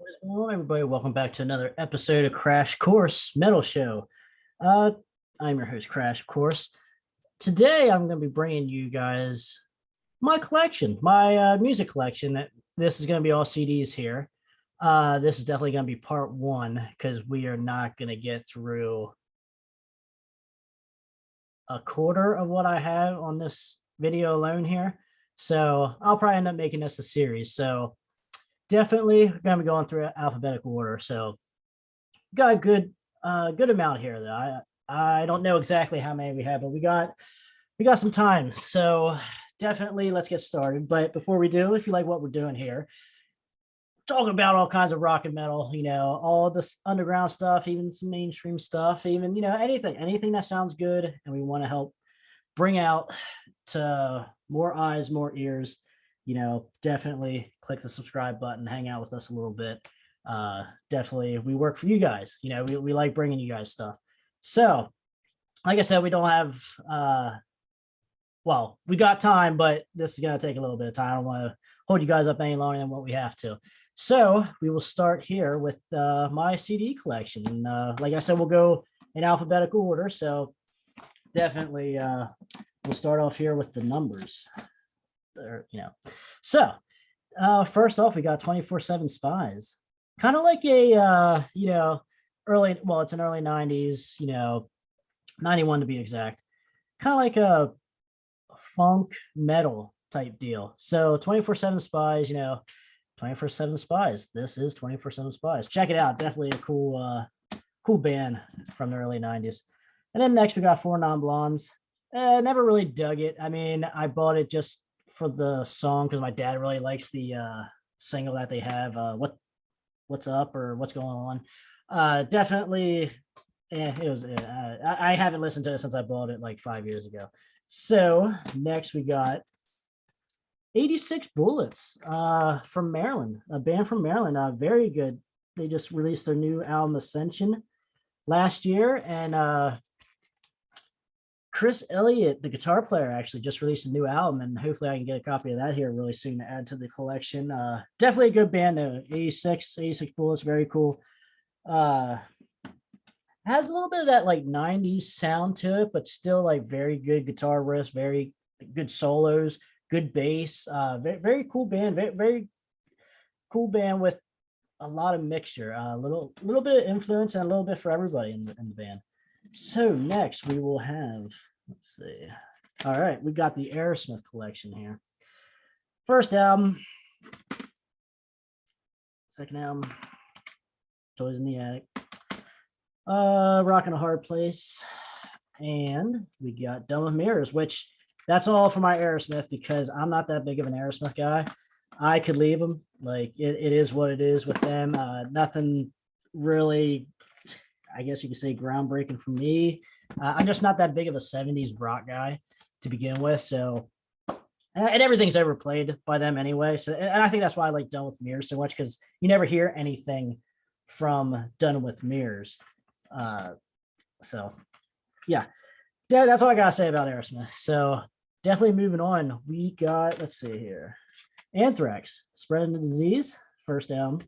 What is going on, everybody? Welcome back to another episode of Crash Course Metal Show. Uh, I'm your host, Crash, of course. Today, I'm going to be bringing you guys my collection, my music collection. This is going to be all CDs here. This is definitely going to be part one because we are not going to get through a quarter of what I have on this video alone here. So I'll probably end up making this a series. So definitely going to be going through alphabetical order. So got a good amount here though. I don't know exactly how many we have, but we got some time. So definitely let's get started. But before we do, if you like what we're doing here, talking about all kinds of rock and metal, all this underground stuff, even some mainstream stuff, even anything that sounds good, and we want to help bring out to more eyes, more ears. Definitely click the subscribe button, hang out with us a little bit. Definitely we work for you guys. We like bringing you guys stuff. So like I said, we don't have well, we got time, but this is going to take a little bit of time. I don't want to hold you guys up any longer than what we have to. So we will start here with my CD collection. And like I said, we'll go in alphabetical order. So definitely we'll start off here with the numbers. So first off, we got 24/7 Spies. Kind of like a, early, well, it's an early 90s, 91 to be exact. Kind of like a funk metal type deal. So 24/7 Spies, 24/7 Spies. This is 24/7 Spies. Check it out. Definitely a cool band from the early 90s. And then next we got Four Non Blondes. Never really dug it. I mean, I bought it just for the song because my dad really likes the single that they have. What's up or what's going on? Definitely. Yeah, it was. I haven't listened to it since I bought it like 5 years ago. So next we got 86 Bullets from Maryland, a band from Maryland. Very good. They just released their new album Ascension last year, and Chris Elliott, the guitar player, actually just released a new album, and hopefully I can get a copy of that here really soon to add to the collection. Definitely a good band though. 86 Bullets, very cool. Has a little bit of that like 90s sound to it, but still like very good guitar riffs, very good solos, good bass. Very cool band, very cool band with a lot of mixture, a little bit of influence and a little bit for everybody in the band. So next we will have, let's see. All right, we got the Aerosmith collection here. First album, second album, Toys in the Attic, Rockin' a Hard Place, and we got Dome of Mirrors, which that's all for my Aerosmith because I'm not that big of an Aerosmith guy. I could leave them. Like it is what it is with them. Nothing really, I guess you could say, groundbreaking for me. I'm just not that big of a 70s rock guy to begin with. So, and everything's overplayed by them anyway. So, and I think that's why I like Done with Mirrors so much, because you never hear anything from Done with Mirrors. So, yeah, that's all I got to say about Aerosmith. So, definitely moving on. We got, let's see here, Anthrax, Spreading the Disease, first album.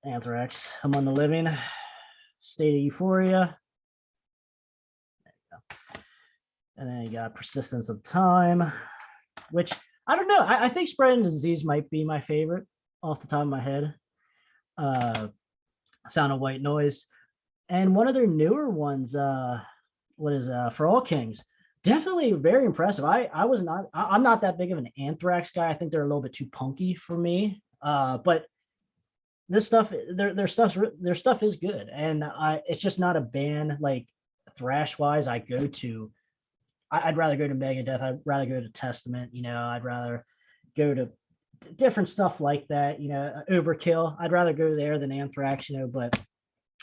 Anthrax, Among the Living, State of Euphoria. There you go. And then you got Persistence of Time, which I don't know. I think Spreading the Disease might be my favorite off the top of my head. Sound of White Noise. And one of their newer ones, For All Kings. Definitely very impressive. I'm not that big of an Anthrax guy. I think they're a little bit too punky for me. But this stuff, their stuff is good, and it's just not a band like thrash wise I go to. I'd rather go to Megadeth. I'd rather go to Testament. I'd rather go to different stuff like that. Overkill. I'd rather go there than Anthrax. But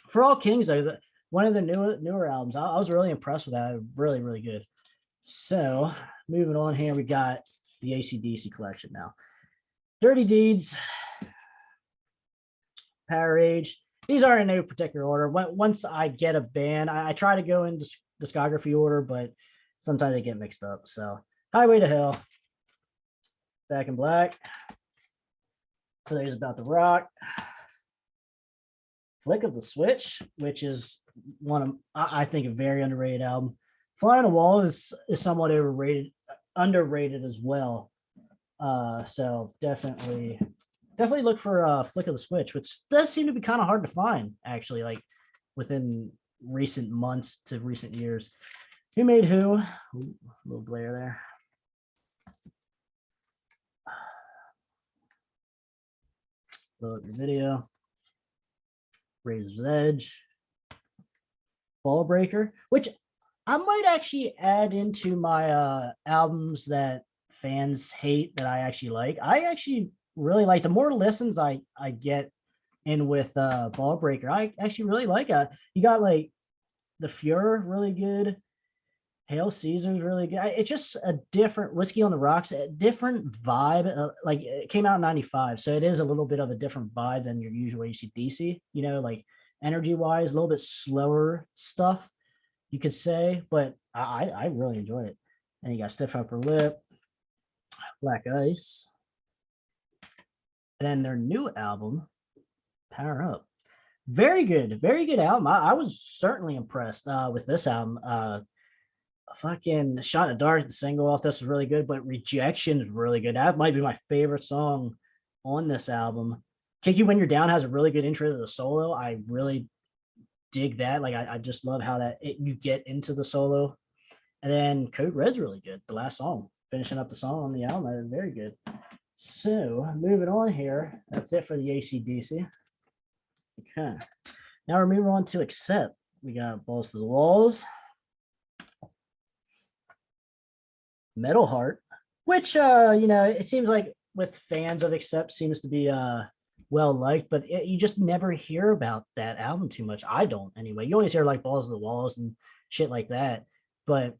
For All Kings, though, one of the newer albums, I was really impressed with that. Really, really good. So moving on here, we got the AC/DC collection now. Dirty Deeds, Power Age. These are in no particular order. Once I get a band, I try to go in discography order, but sometimes they get mixed up. So Highway to Hell, Back in Black, Today's about the rock. Flick of the Switch, which is one of I think a very underrated album. Fly on the Wall is somewhat underrated as well. So definitely look for Flick of the Switch, which does seem to be kind of hard to find actually, like within recent months to recent years. Who made who? Ooh, a little glare there. Load your video. Razor's Edge. Ball Breaker, which I might actually add into my albums that fans hate that I actually like. I actually really like. The more listens I get in with Ball Breaker, I actually really like it. You got like the Fuhrer, really good. Hail Caesar's really good. It's just a different Whiskey on the Rocks, a different vibe. Like it came out in '95, so it is a little bit of a different vibe than your usual AC/DC. You know, like energy wise, a little bit slower stuff, you could say. But I really enjoy it. And you got Stiff Upper Lip, Black Ice, and then their new album, Power Up. Very good album. I was certainly impressed with this album. Fucking Shot in the Dark, the single off this was really good, but Rejection is really good. That might be my favorite song on this album. Kick You When You're Down has a really good intro to the solo. I really dig that. Like I just love how you get into the solo. And then Code Red's really good. The last song, finishing up the song on the album, very good. So moving on here, that's it for the AC/DC. Okay, now we're moving on to Accept. We got Balls to the Walls, Metal Heart, which it seems like with fans of Accept seems to be well liked, but you just never hear about that album too much. I don't anyway. You always hear like Balls to the Walls and shit like that, but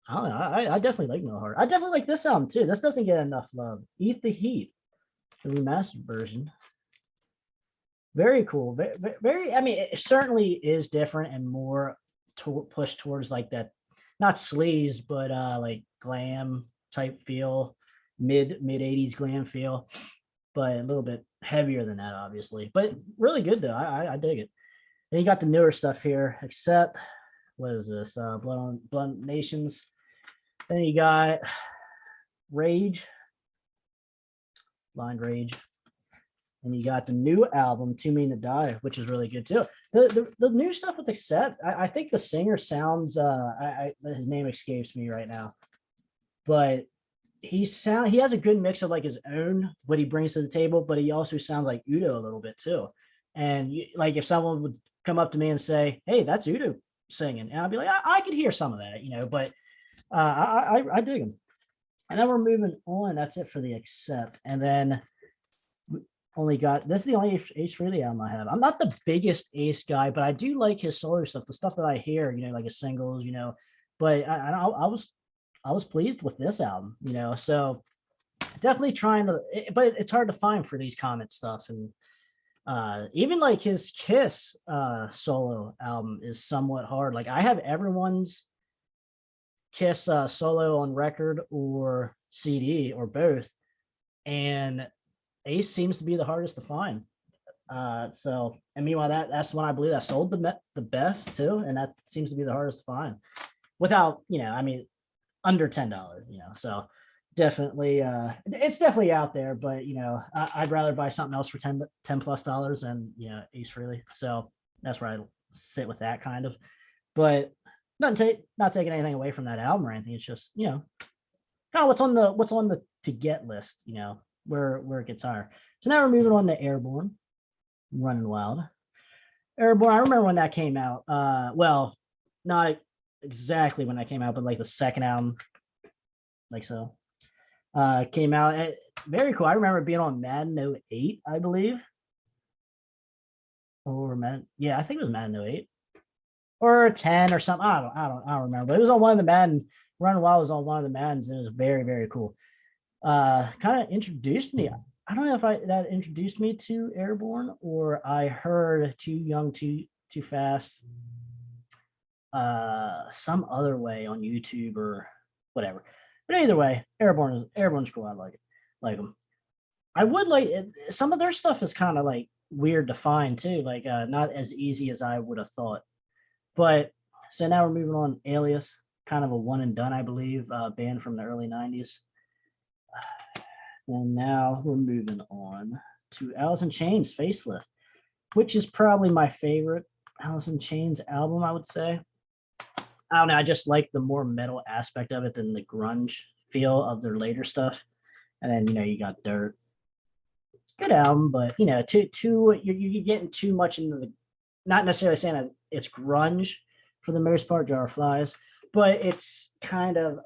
I don't know. I definitely like Metal Heart. I definitely like this album too. This doesn't get enough love. Eat the Heat, the remastered version. Very cool. Very, I mean, it certainly is different and more pushed towards like that, not sleaze, but like glam type feel, mid 80s glam feel, but a little bit heavier than that, obviously. But really good though. I dig it. Then you got the newer stuff here, Except, what is this? Blunt Nations. Then you got Rage, Blind Rage. And you got the new album, Too Mean to Die, which is really good too. The new stuff with Accept, I think the singer sounds his name escapes me right now, but he has a good mix of like his own, what he brings to the table, but he also sounds like Udo a little bit too. And like if someone would come up to me and say, "Hey, that's Udo singing," and I'd be like, I could hear some of that, but I dig him. And then we're moving on. That's it for the Accept, and then this is the only Ace Frehley album I have. I'm not the biggest Ace guy, but I do like his solo stuff, the stuff that I hear, like his singles, but I was pleased with this album, so definitely trying to, but it's hard to find for these Comet stuff. And even like his Kiss solo album is somewhat hard. Like I have everyone's Kiss solo on record or CD or both, and Ace seems to be the hardest to find. So, and meanwhile, that's when I believe that sold the best too, and that seems to be the hardest to find without, under $10, so definitely, it's definitely out there, but, I'd rather buy something else for $10 plus than, Ace Frehley. So that's where I sit with that kind of, but not taking anything away from that album or anything. It's just, kind of what's on the to get list, where it gets higher. So now we're moving on to Airborne, Running Wild. Airborne, I remember when that came out. Well, not exactly when that came out, but like the second album, like so, came out. Very cool. I remember being on Madden 08, I believe, or Madden. Yeah, I think it was Madden 08 or 10 or something. I don't remember. But it was on one of the Madden. Running Wild was on one of the Maddens, and it was very, very cool. Kind of introduced me. I don't know if that introduced me to Airborne or I heard Too Young, Too Fast some other way on YouTube or whatever. But either way, Airborne's cool. I like it. Like them. I would like some of their stuff is kind of like weird to find too, like not as easy as I would have thought. But so now we're moving on. Alias, kind of a one and done, I believe, band from the early '90s. And now we're moving on to Alice in Chains Facelift, which is probably my favorite Alice in Chains album, I would say. I don't know. I just like the more metal aspect of it than the grunge feel of their later stuff. And then, you got Dirt. Good album, but you're getting too much into the, not necessarily saying that it's grunge for the most part, Jar of Flies, but it's kind of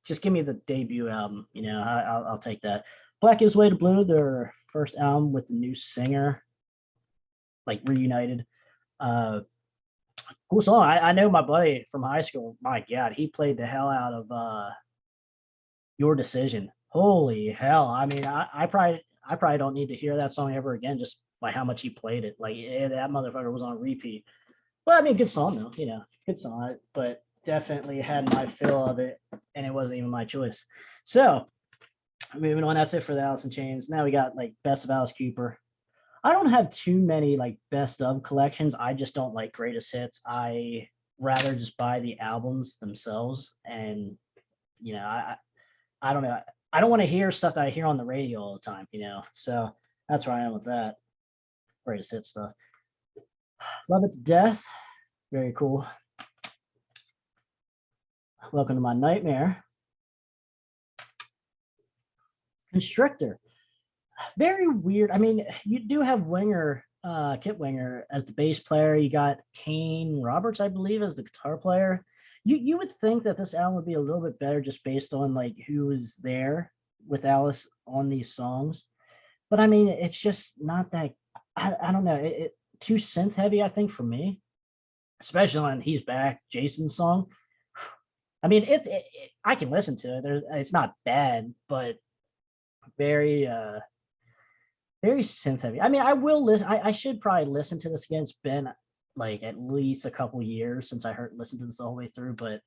just give me the debut album. I'll take that. Black Gives Way to Blue, their first album with the new singer, like reunited. Cool song. I know my buddy from high school. My God, he played the hell out of Your Decision. Holy hell! I mean, I probably don't need to hear that song ever again, just by how much he played it. Like that motherfucker was on repeat. But I mean, good song though. Good song. But definitely had my fill of it, and it wasn't even my choice. So moving on, that's it for the Alice in Chains. Now we got like Best of Alice Cooper. I don't have too many like best of collections. I just don't like greatest hits. I rather just buy the albums themselves, and I don't know. I don't want to hear stuff that I hear on the radio all the time. So that's where I am with that greatest hit stuff. Love It to Death, very cool. Welcome to My Nightmare. Constrictor, very weird. I mean, you do have Kit Winger as the bass player. You got Kane Roberts, I believe, as the guitar player. You would think that this album would be a little bit better just based on like who was there with Alice on these songs. But I mean, it's just not that. I don't know. It too synth heavy, I think, for me, especially on "He's Back," Jason's song. I mean, I can listen to it. It's not bad, but very very synth heavy. I mean, I will listen. I should probably listen to this again. It's been like at least a couple years since I listened to this the whole way through, but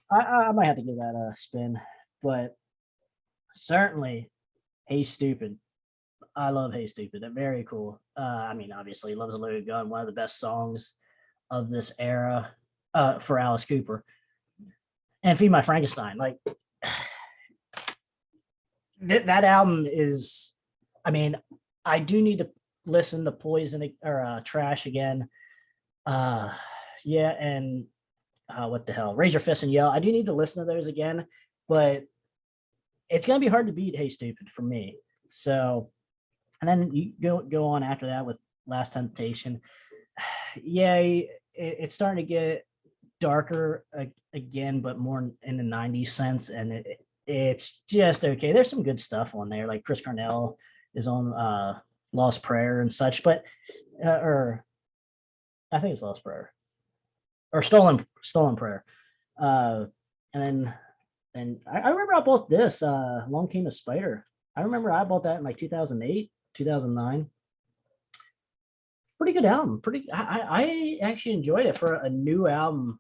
I might have to give that a spin. But certainly, Hey Stupid. I love Hey Stupid. They're very cool. I mean, obviously, Love's a Loaded Gun, one of the best songs of this era for Alice Cooper. And Feed My Frankenstein. Like that album is, I mean, I do need to listen to Poison or Trash again. Yeah, and what the hell? Raise Your Fist and Yell. I do need to listen to those again, but it's gonna be hard to beat Hey Stupid for me. So, and then you go on after that with Last Temptation. Yeah, it's starting to get darker again, but more in the '90s sense, and it's just okay. There's some good stuff on there, like Chris Cornell is on Lost Prayer and such, but or I think it's Lost Prayer or Stolen Prayer. And then I remember I bought this Long Came a Spider. I remember I bought that in like 2008, 2009. Pretty good album. I actually enjoyed it for a new album.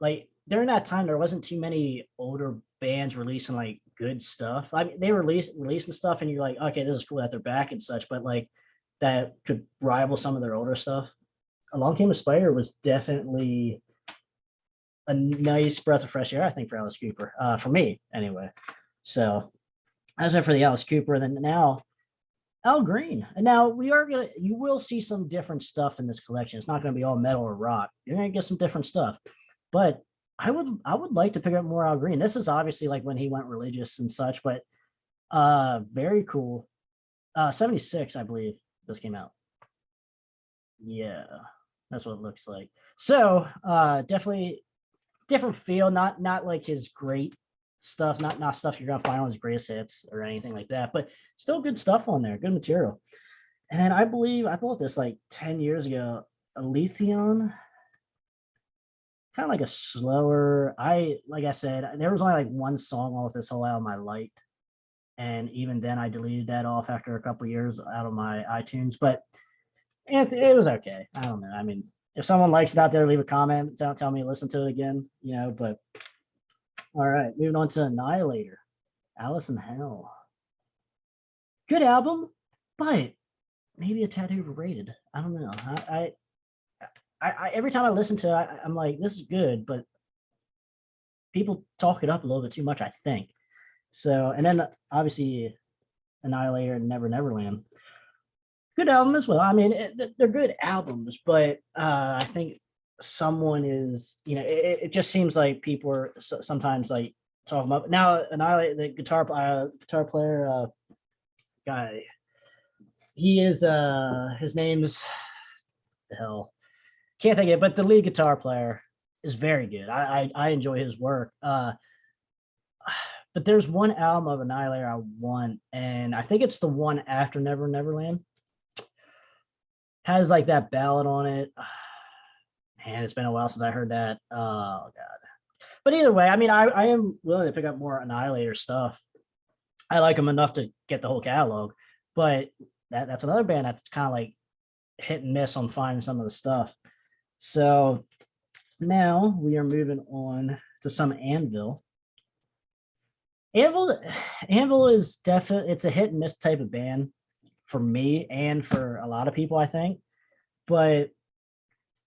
Like during that time, there wasn't too many older bands releasing like good stuff. I mean, they were releasing stuff, and you're like, okay, this is cool that they're back and such, but like that could rival some of their older stuff. Along Came a Spider was definitely a nice breath of fresh air, I think, for Alice Cooper, for me anyway. So that's it for the Alice Cooper. And then now Al Green. And now you will see some different stuff in this collection. It's not gonna be all metal or rock. You're gonna get some different stuff. But I would like to pick up more Al Green. This is obviously like when he went religious and such, but very cool. 76, I believe this came out. Yeah, that's what it looks like. So definitely different feel, not like his great stuff, not stuff you're gonna find on his greatest hits or anything like that, but still good stuff on there, good material. And then I believe I bought this like 10 years ago, Aletheon, kind of like a slower. Like I said, there was only like one song off this whole album I liked, and even then I deleted that off after a couple years out of my iTunes. But it was okay. I don't know. I mean, if someone likes it out there, leave a comment. Don't tell me to listen to it again. But all right, moving on to Annihilator, Alice in Hell. Good album, but maybe a tad overrated. I don't know. I every time I listen to it, I'm like, this is good, but people talk it up a little bit too much, I think. So, and then obviously Annihilator and Never Neverland. Good album as well. I mean, they're good albums, but I think someone is, it just seems like people are sometimes like talking about now. Annihilator, the guitar player guy, he is his name's the hell can't think of it, but the lead guitar player is very good. I enjoy his work. But there's one album of Annihilator I want, and I think it's the one after Never Neverland. Has like that ballad on it. Man, it's been a while since I heard that. Oh god. But either way, I mean, I am willing to pick up more Annihilator stuff. I like them enough to get the whole catalog, but that's another band that's kind of like hit and miss on finding some of the stuff. So now we are moving on to some Anvil. Anvil is definitely, it's a hit and miss type of band for me and for a lot of people, I think. But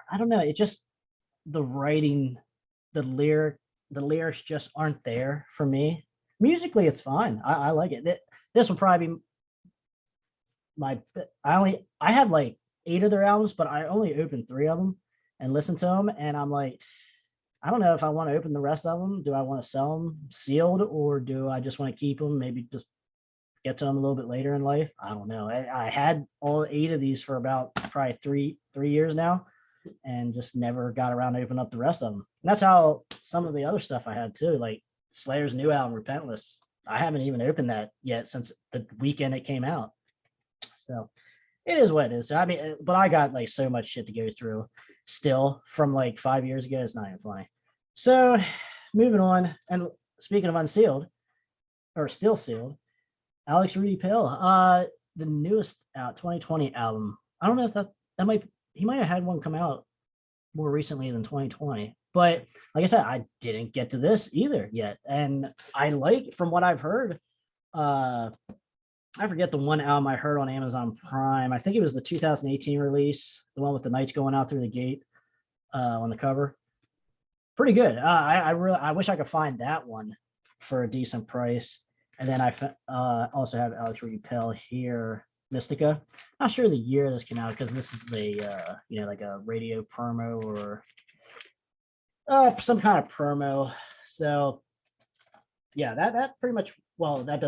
I don't know, it just the writing, the lyrics just aren't there for me. Musically, it's fine. I like it. This will probably be I have like 8 of their albums, but I only opened 3 of them and listened to them, and I'm like, I don't know if I want to open the rest of them. Do I want to sell them sealed, or do I just want to keep them? Maybe just get to them a little bit later in life. I don't know. I had all 8 of these for about probably three years now, and just never got around to open up the rest of them. And that's how some of the other stuff I had too, like Slayer's new album, Repentless. I haven't even opened that yet since the weekend it came out. So it is what it is. I mean, but I got like so much shit to go through still from like 5 years ago. It's not even funny. So moving on, and speaking of unsealed or still sealed, Alex Rudy Pale, the newest 2020 album. I don't know if that he might have had one come out more recently than 2020, but like I said, I didn't get to this either yet, and I like, from what I've heard, I forget the one album I heard on Amazon Prime. I think it was the 2018 release, the one with the knights going out through the gate on the cover. Pretty good. I wish I could find that one for a decent price. And then I also have Alex Rudy Pale here, Mystica. Not sure the year this came out, because this is a like a radio promo or some kind of promo. So yeah, that pretty much, well, that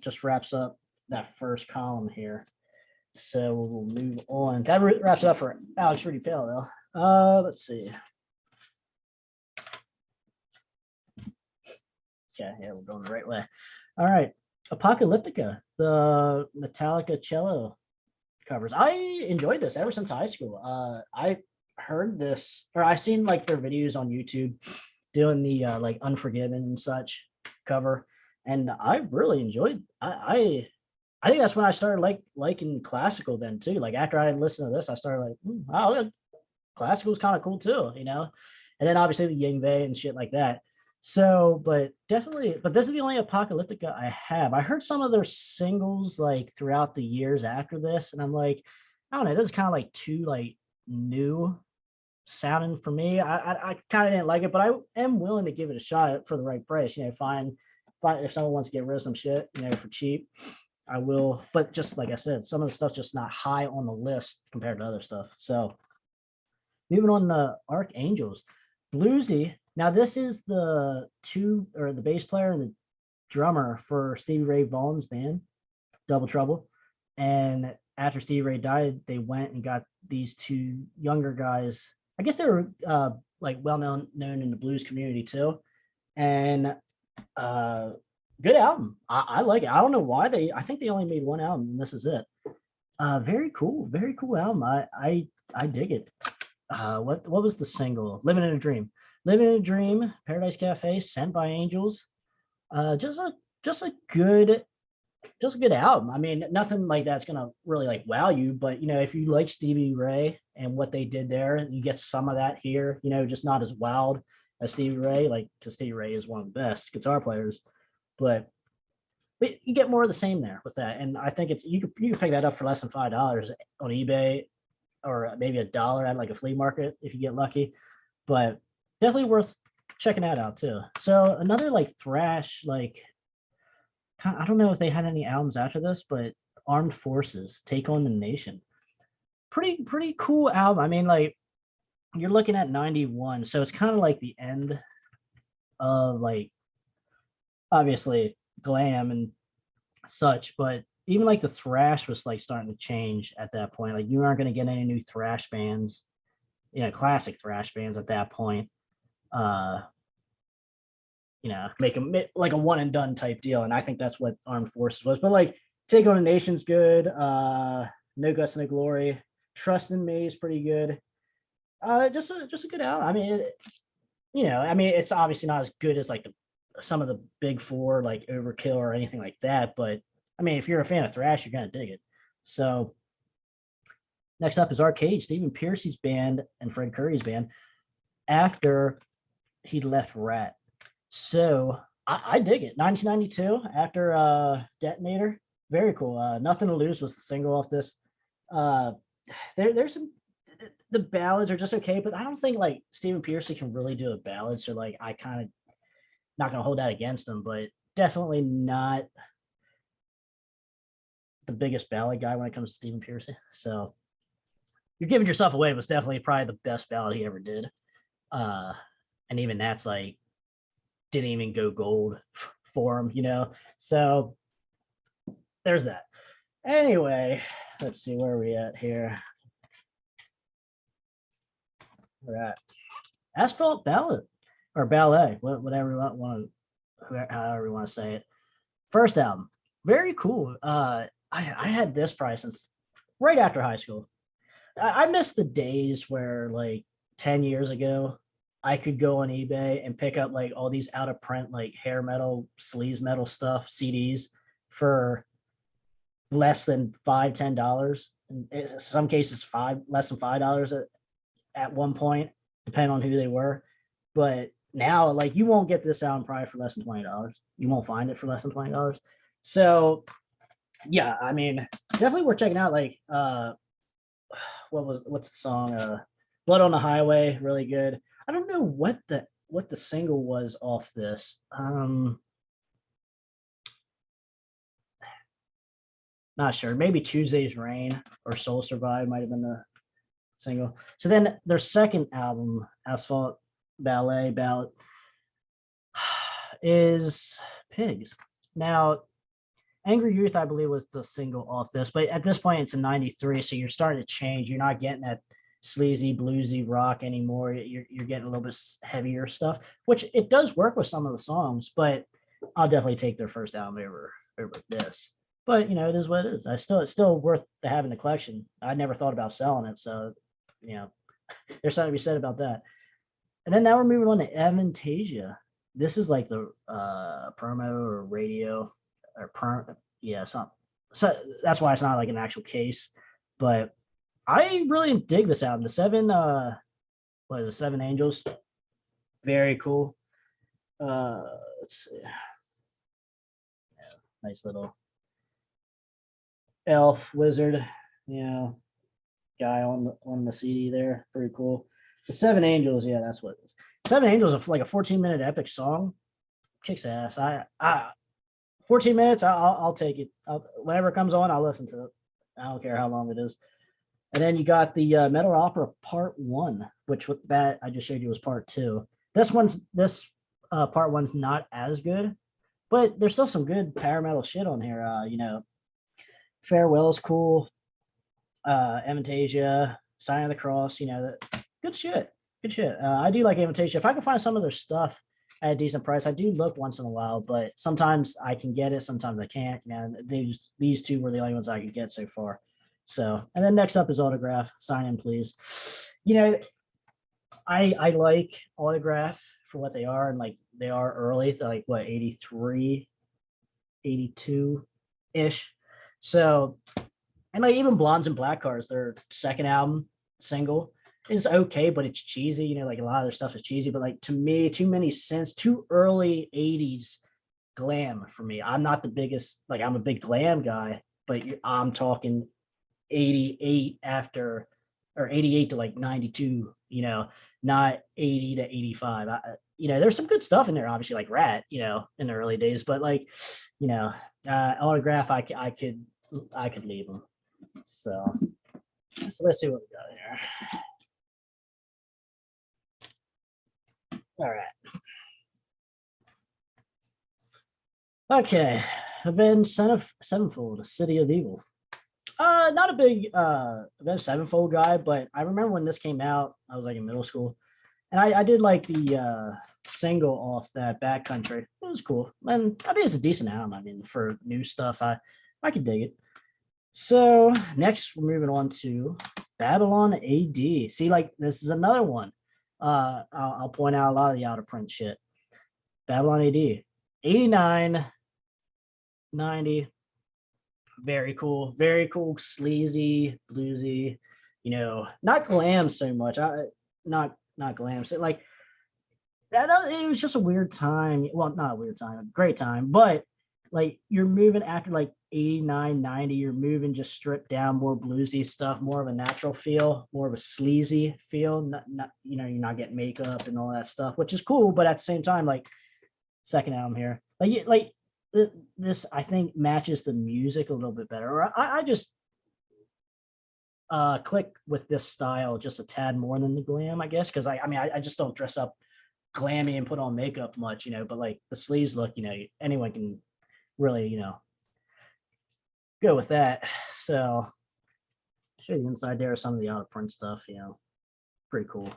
just wraps up that first column here. So we'll move on. That wraps it up for Alex Rudy Pale though. Let's see. Okay, yeah, we're going the right way. All right. Apocalyptica, the Metallica cello covers. I enjoyed this ever since high school. I heard this, or I seen like their videos on YouTube doing the like Unforgiven and such cover, and I really enjoyed. I think that's when I started liking classical then too. Like after I listened to this, I started like, wow, classical is kind of cool too, And then obviously the Yngwie and shit like that. So, but definitely, but this is the only Apocalyptica I have. I heard some of their singles like throughout the years after this, and I'm like, I don't know, this is kind of like too like new sounding for me. I kind of didn't like it, but I am willing to give it a shot for the right price. Find if someone wants to get rid of some shit, for cheap, I will. But just like I said, some of the stuff's just not high on the list compared to other stuff. So moving on to Archangels, bluesy. Now this is the bass player and the drummer for Stevie Ray Vaughan's band, Double Trouble. And after Stevie Ray died, they went and got these 2 younger guys. I guess they were like well known in the blues community too. And good album. I like it. I don't know why I think they only made 1 album and this is it. Very cool album. I dig it. What was the single? Living in a Dream, Paradise Cafe, Sent by Angels. Just a good album. I mean, nothing like that's gonna really like wow you, but if you like Stevie Ray and what they did there, you get some of that here. Just not as wild as Stevie Ray, like because Stevie Ray is one of the best guitar players. But but you get more of the same there with that. And I think it's you can pick that up for less than $5 on eBay, or maybe $1 at like a flea market if you get lucky. But definitely worth checking that out too. So another like thrash, like I don't know if they had any albums after this, but Armed Forces, Take on the Nation. Pretty cool album. I mean, like you're looking at 91, so it's kind of like the end of like obviously glam and such, but even like the thrash was like starting to change at that point. Like you aren't going to get any new thrash bands, classic thrash bands at that point. Uh, make them like a one and done type deal. And I think that's what Armed Forces was. But like Take on a Nation's good. No Guts, No Glory. Trust in Me is pretty good. Just a good album. I mean, it's obviously not as good as like some of the big four, like Overkill or anything like that. But I mean, if you're a fan of thrash, you're gonna dig it. So next up is Arcade, Stephen Pearcy's band and Fred Curry's band after he left Rat. So I dig it. 1992 after Detonator. Very cool. Nothing to Lose was the single off this. There's some, the ballads are just okay, but I don't think like Stephen Pearcy can really do a ballad. So like I kind of not gonna hold that against him, but definitely not the biggest ballad guy when it comes to Stephen Pearcy. So You're Giving Yourself Away was definitely probably the best ballad he ever did. And even that's like didn't even go gold for him. So there's that. Anyway, let's see where are we at here. We're at Asphalt Ballad or Ballet, whatever you want, however you want to say it. First album, very cool. I had this price since right after high school. I miss the days where like 10 years ago, I could go on eBay and pick up like all these out of print, like hair metal, sleaze metal stuff, CDs for less than $5-10. In some cases, less than $5 at one point, depending on who they were. But now, like you won't get this album probably for less than $20. You won't find it for less than $20. So yeah, I mean, definitely worth checking out. Like what's the song? Blood on the Highway, really good. I don't know what the single was off this. Not sure. Maybe Tuesday's Rain or Soul Survive might have been the single. So then their second album, Asphalt Ballet Ballad, is Pigs. Now, Angry Youth, I believe, was the single off this, but at this point it's in 93, so you're starting to change. You're not getting that sleazy, bluesy rock anymore. You're getting a little bit heavier stuff, which it does work with some of the songs, but I'll definitely take their first album over this. But it is what it is. It's still worth having the collection. I never thought about selling it, so there's something to be said about that. And then now we're moving on to Avantasia. This is like the promo or radio or something. So that's why it's not like an actual case. But I really dig this album. The Seven Angels. Very cool. Let's see. Yeah, nice little elf wizard, guy on the CD there. Pretty cool. The Seven Angels, yeah, that's what it is. Seven Angels is like a 14-minute epic song. Kicks ass. I 14 minutes, I'll take it. Whenever it comes on, I'll listen to it. I don't care how long it is. And then you got the Metal Opera Part 1, which with that I just showed you was Part 2. This Part 1's not as good, but there's still some good power metal shit on here. Farewell is cool. Avantasia, Sign of the Cross, good shit. Good shit. I do like Avantasia. If I can find some of their stuff at a decent price, I do look once in a while, but sometimes I can get it, sometimes I can't. These two were the only ones I could get so far. So, and then next up is Autograph, Sign In Please. I like Autograph for what they are, and like they are early. They're like what, 83, 82-ish. So, and like even Blondes and Black Cars, their second album single is okay, but it's cheesy. Like a lot of their stuff is cheesy, but like to me, too many synths, too early 80s glam for me. I'm not the biggest, like I'm a big glam guy, but I'm talking 88 after, or 88 to like 92, not 80 to 85. There's some good stuff in there, obviously, like Rat, in the early days, but like, Autograph, I could leave them. So let's see what we got here. All right. Okay. Avenged Sevenfold, City of Evil. Not a big Avenged Sevenfold guy, but I remember when this came out, I was like in middle school, and I did like the single off that Backcountry. It was cool, and I mean it's a decent album. I mean for new stuff, I could dig it. So next, we're moving on to Babylon AD. See, like this is another one. I'll point out a lot of the out of print shit. Babylon AD, 89, 90. Very cool, sleazy, bluesy. Not glam so much. Not glam. So like that. It was just a weird time. Well, not a weird time, a great time. But like you're moving after like 89, 90. You're moving just stripped down, more bluesy stuff, more of a natural feel, more of a sleazy feel. Not you're not getting makeup and all that stuff, which is cool. But at the same time, like second album here, like this I think matches the music a little bit better. Or I just click with this style just a tad more than the glam, I guess, because I just don't dress up glammy and put on makeup much, but like the sleeves look, anyone can really, go with that. So show you the inside there, some of the out of print stuff, pretty cool.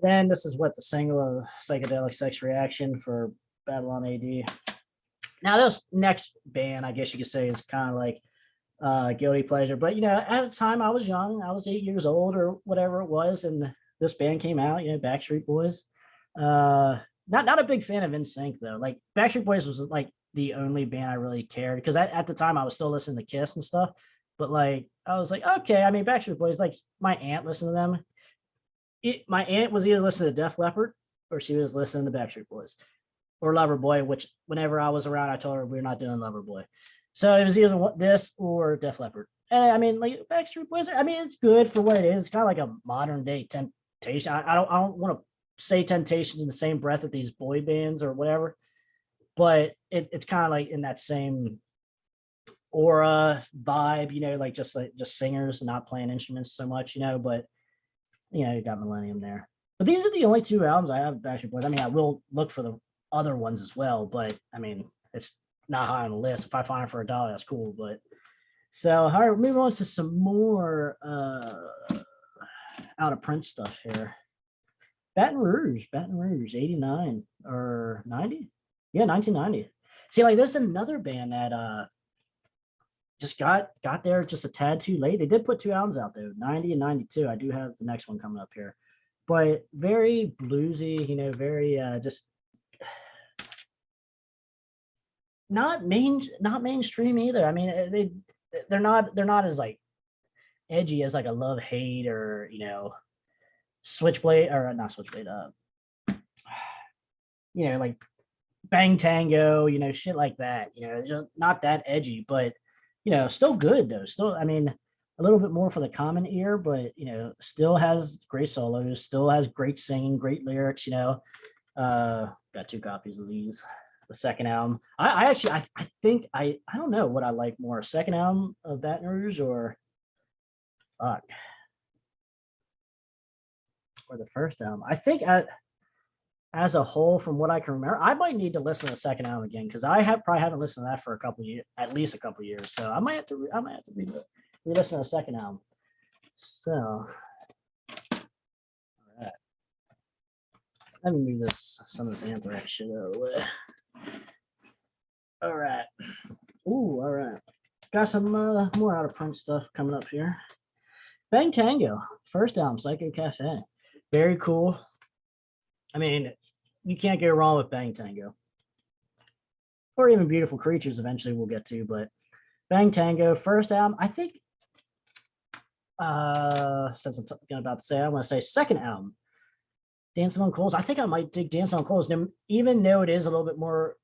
Then this is what the single of Psychedelic Sex Reaction for Babylon AD. Now this next band, I guess you could say, is kind of like guilty pleasure, but at the time I was young, I was 8 years old or whatever it was, and this band came out, Backstreet Boys. Not a big fan of NSYNC though. Like Backstreet Boys was like the only band I really cared, because at the time I was still listening to Kiss and stuff, but like I was like, okay, I mean Backstreet Boys, like my aunt listened to them. My aunt was either listening to Def Leppard or she was listening to Backstreet Boys or Loverboy, which whenever I was around, I told her we're not doing Loverboy. So it was either this or Def Leppard. And I mean, like Backstreet Boys, I mean, it's good for what it is. It's kind of like a modern day Temptation. I don't want to say Temptations in the same breath with these boy bands or whatever, but it's kind of like in that same aura vibe, like just singers not playing instruments so much, but you got Millennium there. But these are the only two albums I have Backstreet Boys. I mean, I will look for the other ones as well, but I mean, it's not high on the list. If I find it for $1, that's cool. But so, all right, moving on to some more out of print stuff here. Baton Rouge, 89 or 90? Yeah, 1990. See, like this is another band that just got there just a tad too late. They did put two albums out though, 90 and 92. I do have the next one coming up here. But very bluesy, very just not mainstream either. I mean, they're not as like edgy as like a Love Hate or Switchblade, or not Switchblade, like Bang Tango, shit like that. Just not that edgy, but still good though. Still, I mean, a little bit more for the common ear, but still has great solos, still has great singing, great lyrics. Got two copies of these. The second album, I actually I think I don't know what I like more, second album of Baton Rouge or fuck, or the first album. I think as a whole, from what I can remember, I might need to listen to the second album again, because probably haven't listened to that for a couple years, at least a couple years. So I might have to re-listen to the second album. So, all right, let me move some of this Anthrax shit out of the way. All right. Ooh, all right. Got some more out of print stuff coming up here. Bang Tango, first album, Psycho Cafe. Very cool. I mean, you can't go wrong with Bang Tango. Or even Beautiful Creatures eventually we'll get to, but Bang Tango, first album. I think, since I'm about to say, I'm going to say second album, Dancing on Coals. I think I might dig Dancing on Coals, even though it is a little bit more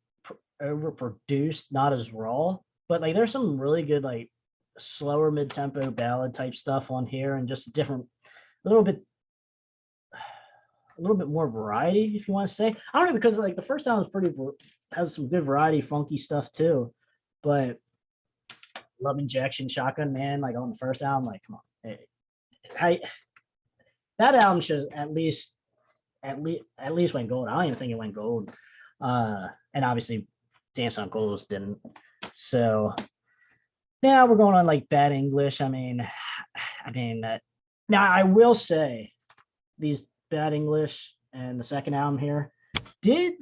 overproduced, not as raw, but like there's some really good like slower mid-tempo ballad type stuff on here, and just a different, a little bit more variety, if you want to say. I don't know, because like the first album is pretty has some good variety, funky stuff too. But Love Injection, Shotgun Man, like on the first album, like come on, that album should at least went gold. I don't even think it went gold. And obviously Dance on Goals didn't. So now we're going on like Bad English. I mean, now I will say these Bad English and the second album here did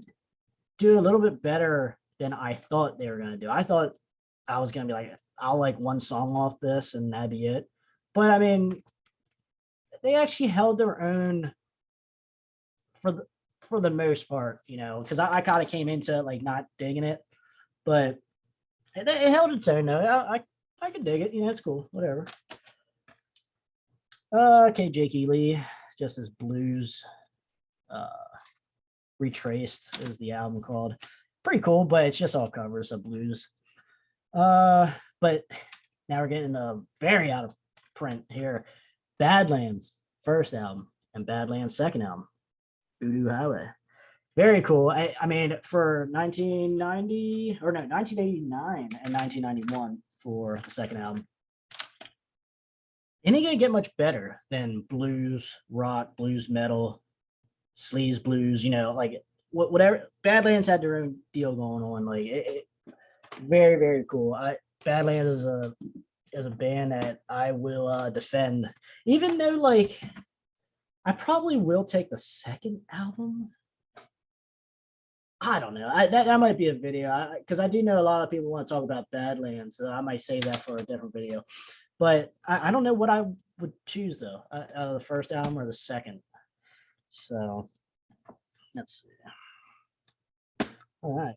do a little bit better than I thought they were going to do. I thought I was going to be like, I'll like one song off this and that'd be it. But I mean, they actually held their own for the most part, you know, because I kind of came into it like not digging it, but it held its own. No, I could dig it. You know, it's cool. Whatever. Okay, Jake Lee, just as blues. Retraced is the album called. Pretty cool, but it's just all covers of blues. But now we're getting a very out of print here. Badlands first album and Badlands second album, Voodoo Highway. Very cool. I mean, for 1989 and 1991 for the second album, it ain't gonna get much better than blues, rock, blues, metal, sleaze blues. You know, like whatever. Badlands had their own deal going on. Like very, very cool. Badlands is a band that I will defend, even though like I probably will take the second album. I don't know. That might be a video, because I do know a lot of people want to talk about Badlands, so I might save that for a different video. But I don't know what I would choose though, out of the first album or the second. So let's see. All right,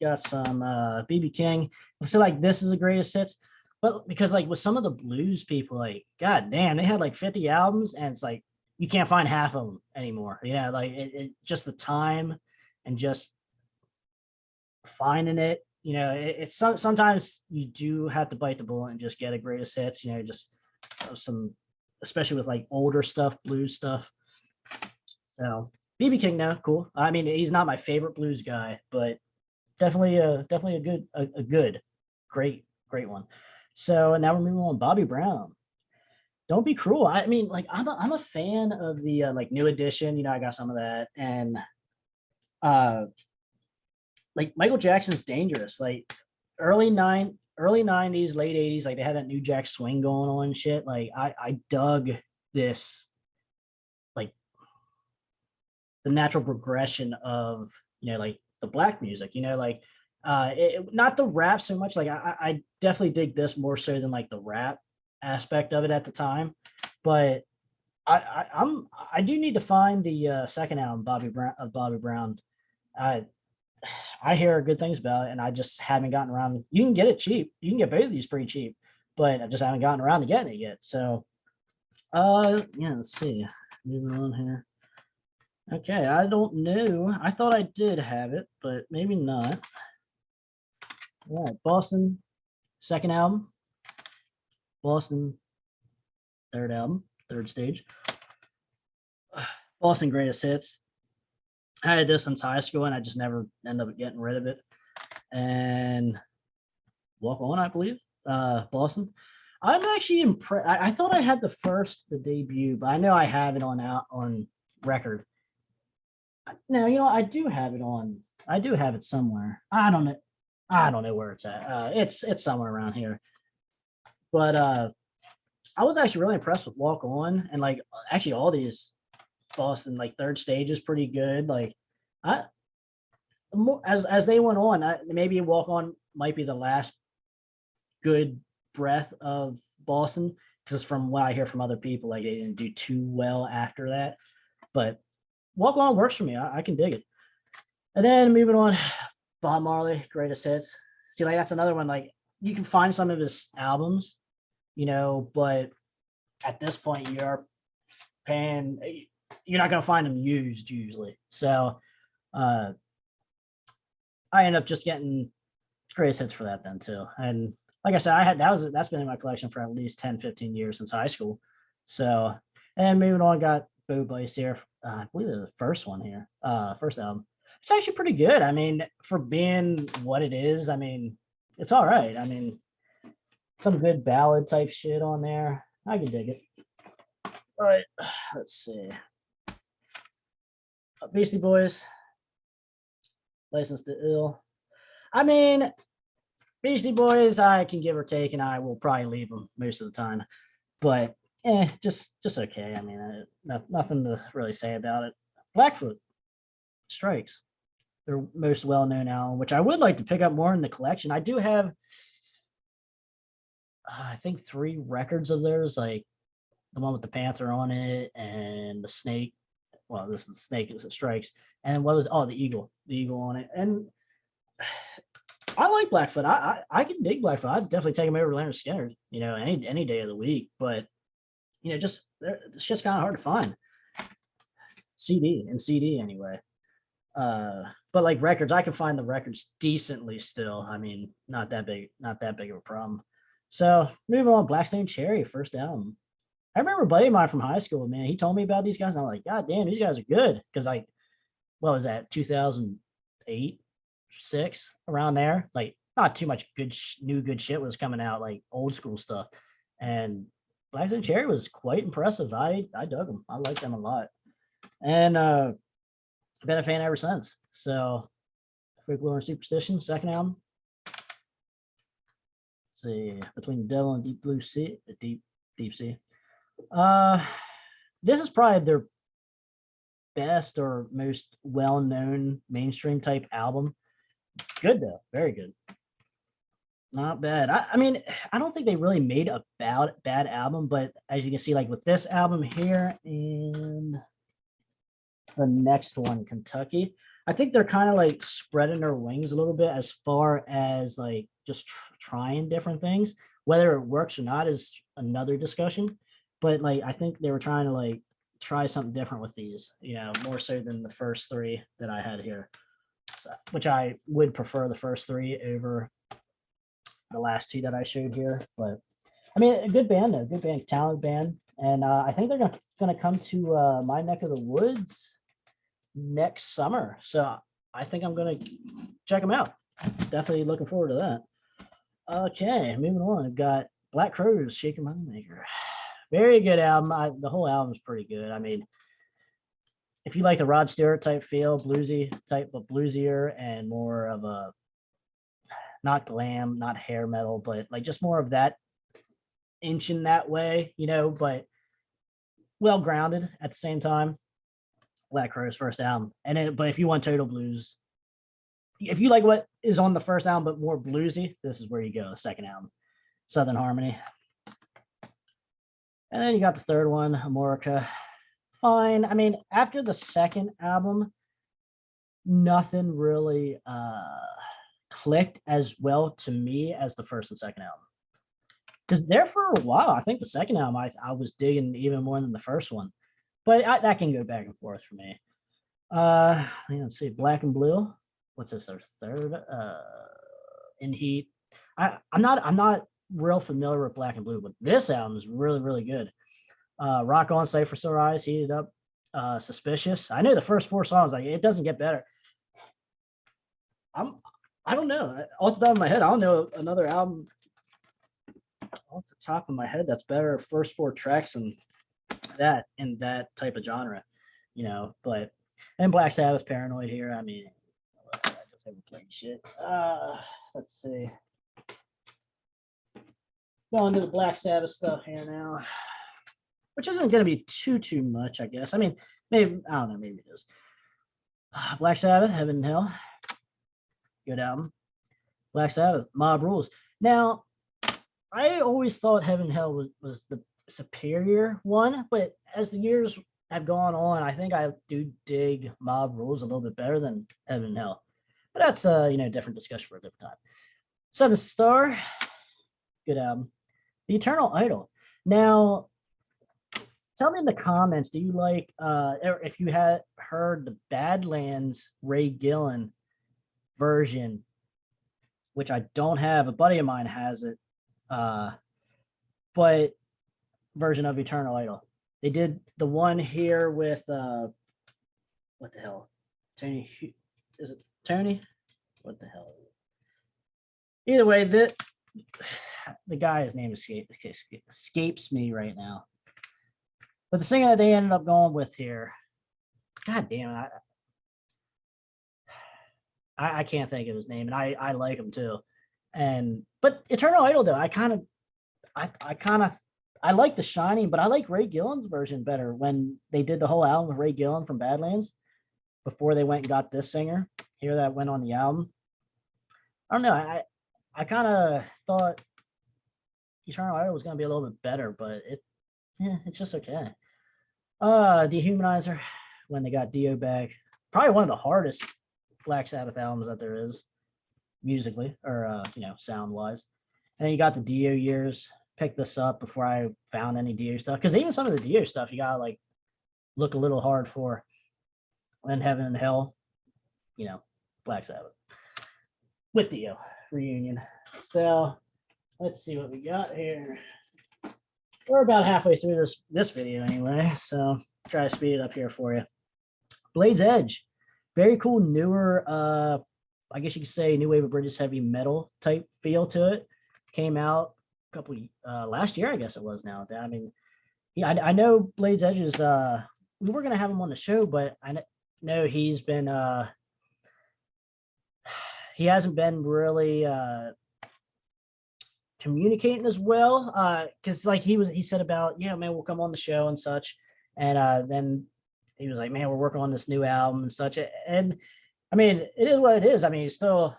got some BB King. So like this is the greatest hits, but because like with some of the blues people, like god damn, they had like 50 albums, and it's like you can't find half of them anymore. Yeah, like it just the time and just finding it, you know, it's sometimes you do have to bite the bullet and just get a greatest hits, you know, just some, especially with like older stuff, blues stuff. So BB King now, cool. I mean, he's not my favorite blues guy, but definitely a good, great one. So now we're moving on. Bobby Brown. Don't Be Cruel. I mean, like I'm a fan of the like new edition. You know, I got some of that, and like Michael Jackson's Dangerous. Like early 90s, late 80s, like they had that New Jack Swing going on and shit. Like I dug this, like the natural progression of, you know, like the black music. You know, like not the rap so much. Like I definitely dig this more so than like the rap aspect of it at the time, but I do need to find the second album, Bobby Brown. I hear good things about it, and I just haven't gotten around. You can get it cheap. You can get both of these pretty cheap, but I just haven't gotten around to getting it yet. So, yeah, let's see. Moving on here. Okay, I don't know. I thought I did have it, but maybe not. All right, Boston, second album. Boston, third album, third stage. Boston Greatest Hits. I had this since high school, and I just never ended up getting rid of it. And Walk On, I believe. Boston. I'm actually impressed. I thought I had the debut, but I know I have it on record. No, you know, I do have it somewhere. I don't know where it's at. It's somewhere around here. But I was actually really impressed with Walk On, and like actually all these Boston like third stage is pretty good. Like as they went on, maybe Walk On might be the last good breath of Boston, because from what I hear from other people, like they didn't do too well after that. But Walk On works for me. I can dig it. And then moving on, Bob Marley, Greatest Hits. See, like that's another one. Like you can find some of his albums, you know, but at this point you're not going to find them used usually. So I ended up just getting greatest hits for that then too. And like I said, that's been in my collection for at least 10, 15 years since high school. So, and moving on, got Boo Bice here. I believe it was the first one here, first album. It's actually pretty good. I mean, for being what it is, I mean, it's all right. I mean, some good ballad type shit on there. I can dig it. All right, let's see. Beastie Boys, License to Ill. I mean, Beastie Boys, I can give or take, and I will probably leave them most of the time. But just okay. I mean, nothing to really say about it. Blackfoot, Strikes, their most well-known album, which I would like to pick up more in the collection. I do have, I think, 3 records of theirs, like the one with the panther on it and the snake. Well, this is the snake, is it Strikes, and what was the eagle on it. And I like Blackfoot. I can dig Blackfoot. I'd definitely take him over Leonard Skinner, any day of the week. But just it's just kind of hard to find. CD anyway. But like records, I can find the records decently still. I mean, not that big of a problem. So moving on, Blackstone Cherry, first album. I remember a buddy of mine from high school, man. He told me about these guys, and I'm like, God damn, these guys are good. Because like, what was that, 2008, 6, around there? Like, not too much new good shit was coming out, like old school stuff. And Blackstone Cherry was quite impressive. I dug them. I liked them a lot. And been a fan ever since. So, Folklore and Superstition, second album. Let's see, Between the Devil and Deep Blue Sea, Deep Sea. This is probably their best or most well-known mainstream type album. Good though, very good. Not bad. I mean, I don't think they really made a bad album, but as you can see, like with this album here and the next one, Kentucky, I think they're kind of like spreading their wings a little bit as far as like just trying different things. Whether it works or not is another discussion. But like, I think they were trying to like try something different with these, more so than the first 3 that I had here. So, which I would prefer the first 3 over the last 2 that I showed here. But I mean, a good band though, good band, talented band. And I think they're gonna come to my neck of the woods next summer. So I think I'm gonna check them out. Definitely looking forward to that. Okay, moving on. I've got Black Crowes, Shaker Moneymaker. Very good album. The whole album is pretty good. I mean, if you like the Rod Stewart type feel, bluesy type, but bluesier and more of a, not glam, not hair metal, but like just more of that inch in that way, but well grounded at the same time. Black Crowes first album. But if you want total blues, if you like what is on the first album but more bluesy, this is where you go. Second album, Southern Harmony. And then you got the third one, Amorica. Fine. I mean, after the second album, nothing really clicked as well to me as the first and second album. Because there for a while, I think the second album I was digging even more than the first one. But that can go back and forth for me. Let's see, Black and Blue. What's this? Their third? In Heat. I'm not real familiar with Black and Blue, but this album is really, really good. Rock On, Cypher Sore Eyes, Heated Up, Suspicious. I know the first 4 songs, like it doesn't get better. I don't know. Off the top of my head, I don't know another album off the top of my head that's better first 4 tracks than that in that type of genre, but and Black Sabbath, Paranoid here. I mean, I just haven't played shit. Let's see. Going to the Black Sabbath stuff here now, which isn't going to be too much, I guess. I mean, maybe, I don't know, maybe it is. Black Sabbath, Heaven and Hell. Good album. Black Sabbath, Mob Rules. Now, I always thought Heaven and Hell was the superior one, but as the years have gone on, I think I do dig Mob Rules a little bit better than Heaven and Hell. But that's a different discussion for a different time. Seventh Star, good album. The Eternal Idol. Now, tell me in the comments, do you like, or if you had heard the Badlands Ray Gillen version, which I don't have. A buddy of mine has it, but version of Eternal Idol. They did the one here with what the hell? Tony, is it Tony? What the hell? Either way, the guy's name escapes me right now. But the singer that they ended up going with here, god damn it, I can't think of his name, and I like him too. But Eternal Idol though, I like The Shining, but I like Ray Gillen's version better when they did the whole album with Ray Gillen from Badlands before they went and got this singer here that went on the album. I don't know. I kind of thought Eternal Idol was going to be a little bit better, but it's just okay. Dehumanizer, when they got Dio back, probably one of the hardest Black Sabbath albums that there is musically or sound wise. And then you got the Dio years. Picked this up before I found any Dio stuff, because even some of the Dio stuff you gotta like look a little hard for. And Heaven and Hell, Black Sabbath with Dio reunion. So let's see what we got here. We're about halfway through this video anyway, so try to speed it up here for you. Blade's Edge, very cool, newer, I guess you could say new wave of British heavy metal type feel to it. Came out a couple last year, I guess it was now. I mean, I know Blade's Edge is we were gonna have him on the show, but I know he's been he hasn't been really communicating as well, because like he said about, yeah man, we'll come on the show and such, and then he was like, man, we're working on this new album and such, and I mean it is what it is. I mean, still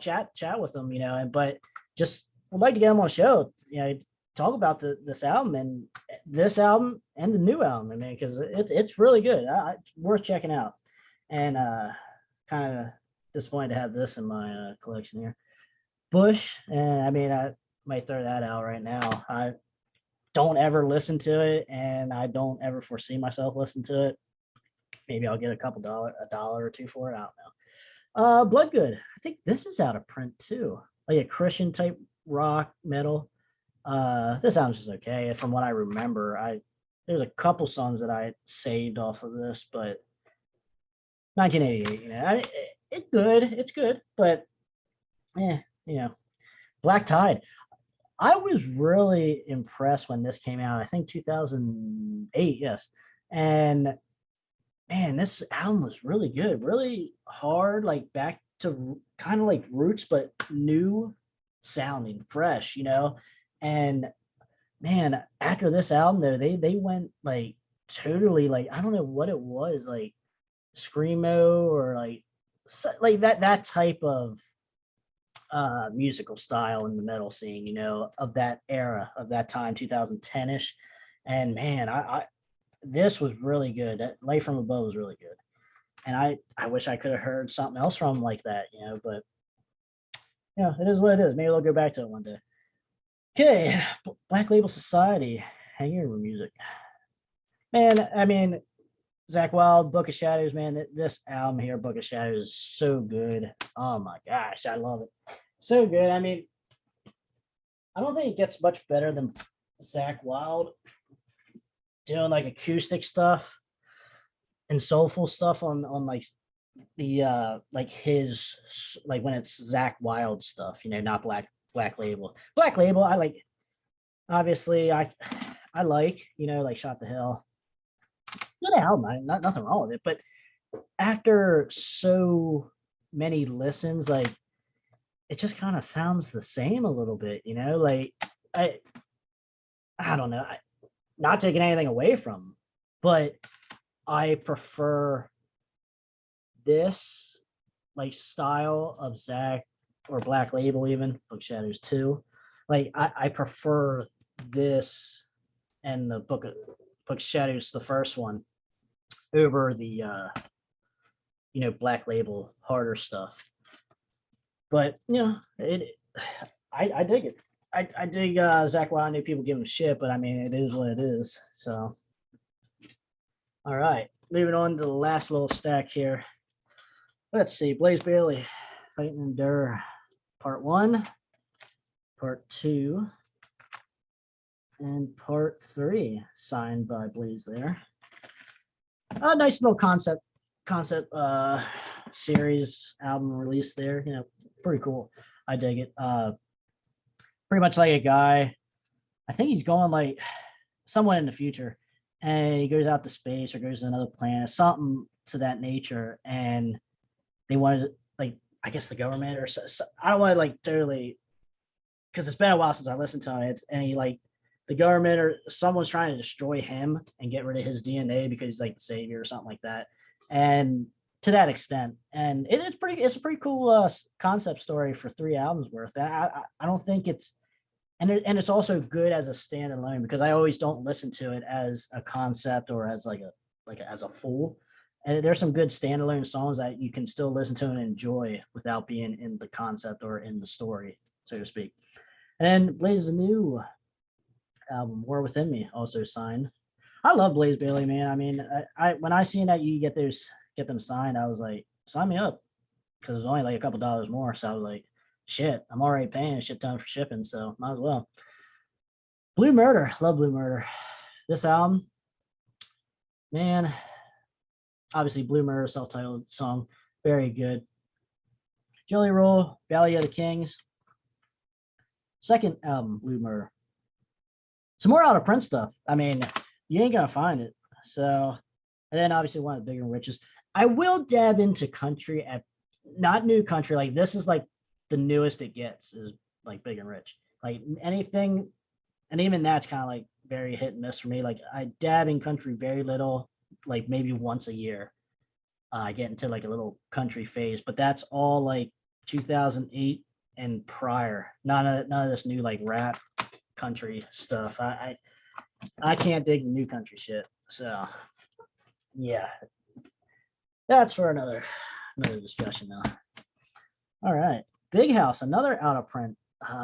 chat with him, but just would like to get him on the show, talk about this album and the new album. I mean, because it's really good. It's worth checking out. And kind of disappointed to have this in my collection here. Bush, and I mean, I might throw that out right now. I don't ever listen to it, and I don't ever foresee myself listening to it. Maybe I'll get a dollar or two for it. I don't know. Bloodgood. I think this is out of print too, like a Christian type rock metal. This sounds just okay from what I remember. There's a couple songs that I saved off of this, but 1988, it's good, but Black Tide. I was really impressed when this came out. I think 2008, yes. And man, this album was really good, really hard, like back to kind of like roots, but new sounding, fresh, And man, after this album though, they went like totally, like, I don't know what it was, like screamo or like that type of musical style in the metal scene, of that era, of that time, 2010-ish. And man, I this was really good. That Light from Above was really good. And I wish I could have heard something else from them like that, but it is what it is. Maybe I'll go back to it one day. Okay, Black Label Society, hang your music. Man, I mean, Zakk Wylde, Book of Shadows, man, this album here, Book of Shadows, is so good. Oh my gosh, I love it. So good. I mean, I don't think it gets much better than Zakk Wylde doing like acoustic stuff and soulful stuff on like the like his, like when it's Zakk Wylde stuff, not Black Label. Black Label, I like, obviously I like, like Shot to Hell. Good album, nothing wrong with it, but after so many listens, like it just kind of sounds the same a little bit, like I don't know, not taking anything away from them, but I prefer this like style of Zakk or Black Label, even Book Shadows 2. Like I prefer this and the Book Shadows, the first one, over the Black Label harder stuff. But I dig it. I dig Zakk Wylde. I know people give him shit, but I mean it is what it is. So all right, moving on to the last little stack here. Let's see, Blaze Bailey, Fight and Endure, Part 1, Part 2, and Part 3, signed by Blaze there. A nice little concept series album release there. You know, pretty cool. I dig it. Pretty much like a guy. I think he's going like somewhat in the future, and he goes out to space or goes to another planet, something to that nature. And they wanted, like, I guess the government or I don't want to like totally, because it's been a while since I listened to it. And he like the government or someone's trying to destroy him and get rid of his DNA because he's like the savior or something like that. And to that extent, and it's a pretty cool concept story for 3 albums worth. I don't think it's, and it's also good as a standalone, because I always don't listen to it as a concept or as as a full. And there's some good standalone songs that you can still listen to and enjoy without being in the concept or in the story, so to speak. And Blaze's new album, War Within Me, also signed. I love Blaze Bailey, man. I mean, I when I seen that you get them signed, I was like, sign me up, because it's only like a couple dollars more. So I was like, shit, I'm already paying a shit ton for shipping, so might as well. Blue Murder, love Blue Murder. This album, man, obviously Blue Murder, self-titled song, very good. Jelly Roll, Valley of the Kings. Second album, Blue Murder. Some more out of print stuff. I mean, you ain't gonna find it. So, and then obviously one of the bigger and richest. I will dab into country at not new country. Like this is like the newest it gets is like Big and Rich. Like anything, and even that's kind of like very hit and miss for me. Like I dab in country very little, like maybe once a year. I get into like a little country phase, but that's all like 2008 and prior. None of this new like rap country stuff. I can't dig the new country shit. So yeah, that's for another discussion though. All right, Big House, another out of print.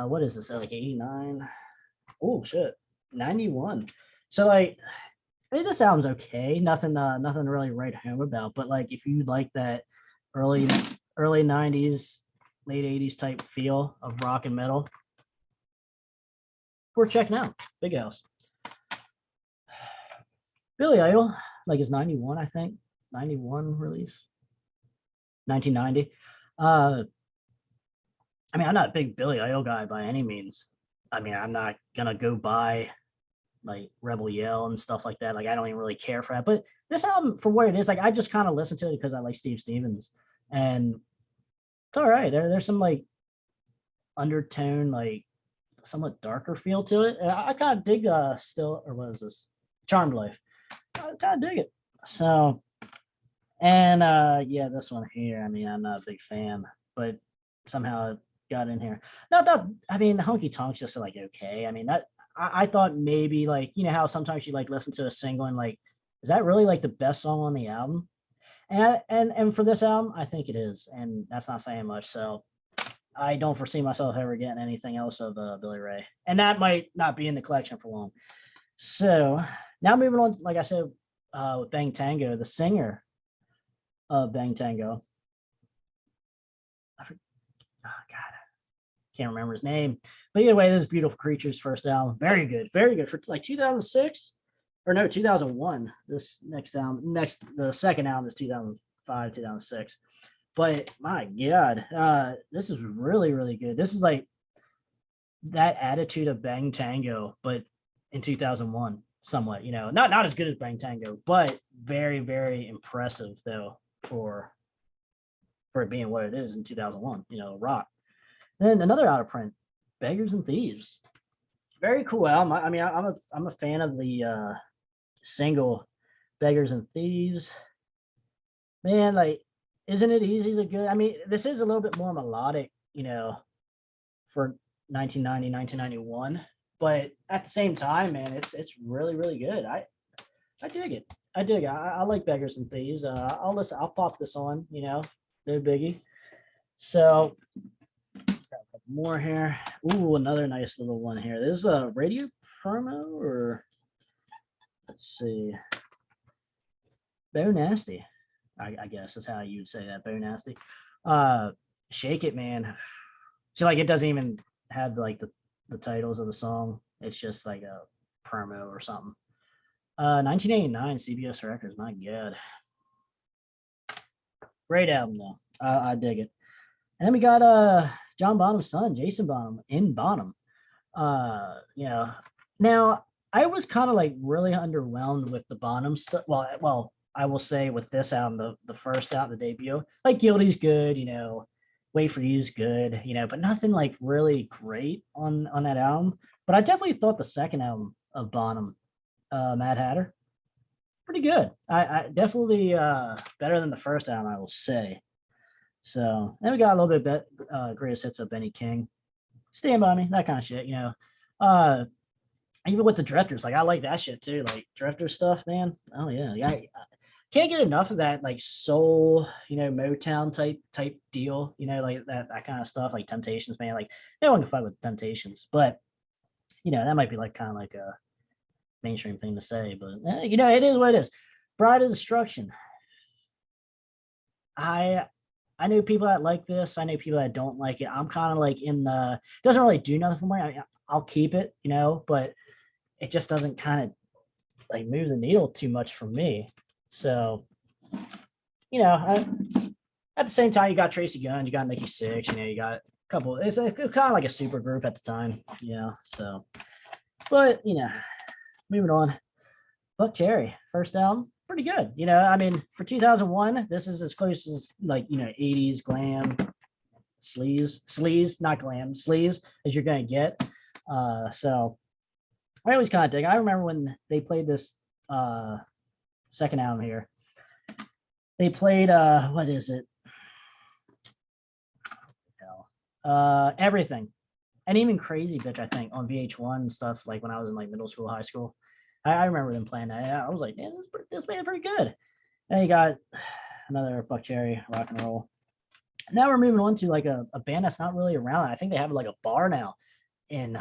What is this? Like 89? Oh shit, 91. So like, I mean, this album's okay. Nothing to really write home about. But like, if you like that early 90s, late 80s type feel of rock and metal, we're checking out Big House. Billy Idol, like is 91, I think. 91 release. 1990. I mean, I'm not a big Billy Idol guy by any means. I mean, I'm not gonna go buy like Rebel Yell and stuff like that. Like, I don't even really care for that. But this album, for what it is, like, I just kind of listen to it because I like Steve Stevens, and it's all right. There's some like undertone, like somewhat darker feel to it. And I kind of dig still, or what is this? Charmed Life. I kind of dig it. So, and yeah, this one here, I mean, I'm not a big fan, but somehow it got in here. Not that, I mean, Honky Tonk's just like okay. I mean, that I thought maybe like, you know how sometimes you like listen to a single and like, is that really like the best song on the album? And for this album, I think it is, and that's not saying much. So I don't foresee myself ever getting anything else of Billy Ray, and that might not be in the collection for long. So now moving on, like I said, with Bang Tango, the singer of Bang Tango. Oh God, can't remember his name. But either way, this is Beautiful Creatures' first album. Very good for like 2006 or no, 2001. This next album, the second album is 2005, 2006. But my God, this is really, really good. This is like that attitude of Bang Tango, but in 2001, somewhat, you know, not as good as Bang Tango, but very, very impressive though for it being what it is in 2001, you know, rock. Then another out of print, Beggars and Thieves. Very cool album. I mean, I'm a fan of the single Beggars and Thieves. Man, like, isn't it easy to good? I mean, this is a little bit more melodic, you know, for 1990, 1991. But at the same time, man, it's really, really good. I dig it. I like Beggars and Thieves. I'll listen. I'll pop this on, you know, no biggie. So got a couple more here. Ooh, another nice little one here. This is a radio promo, or let's see. Bo Nasty. I guess is how you would say that. Bo Nasty. Uh, Shake It, man. So like it doesn't even have like the titles of the song. It's just like a promo or something. 1989 CBS Records. My God, great album though. I dig it. And then we got John Bonham's son, Jason Bonham, in Bonham. You know, now I was kind of like really underwhelmed with the Bonham stuff. Well, I will say with this album, the first album, the debut, like Guilty's good, you know, Wait for You's good, you know, but nothing like really great on that album. But I definitely thought the second album of Bonham, Mad Hatter, pretty good. I definitely better than the first album, I will say. So then we got a little bit greatest hits of Benny King, Stand By Me, that kind of shit, you know. Uh Even with the Drifters, like I like that shit too, like Drifter stuff, man. Oh yeah, yeah. I can't get enough of that like soul, you know, Motown type deal, you know, like that kind of stuff, like Temptations, man. Like no one can fight with Temptations, but you know that might be like kind of like a mainstream thing to say, but you know it is what it is. Bride of Destruction. I I know people that like this. I know people that don't like it. I'm kind of like in the doesn't really do nothing for me. I'll keep it, you know, but it just doesn't kind of like move the needle too much for me. So, you know, at the same time, you got Tracy Gunn, you got Nikki Sixx, you know, you got a couple. It's kind of like a super group at the time, you know. So, but you know, moving on. Buck Cherry, first album, pretty good. You know, I mean, for 2001, this is as close as like you know 80s glam, sleaze, not glam, sleaze as you're gonna get. So I always kind of dig. I remember when they played this second album here. They played what is it? Everything, and even Crazy Bitch, I think, on VH1 and stuff. Like when I was in like middle school, high school, I remember them playing that. I was like, man, this band's pretty good. And you got another Buck Cherry rock and roll. Now we're moving on to like a band that's not really around. I think they have like a bar now in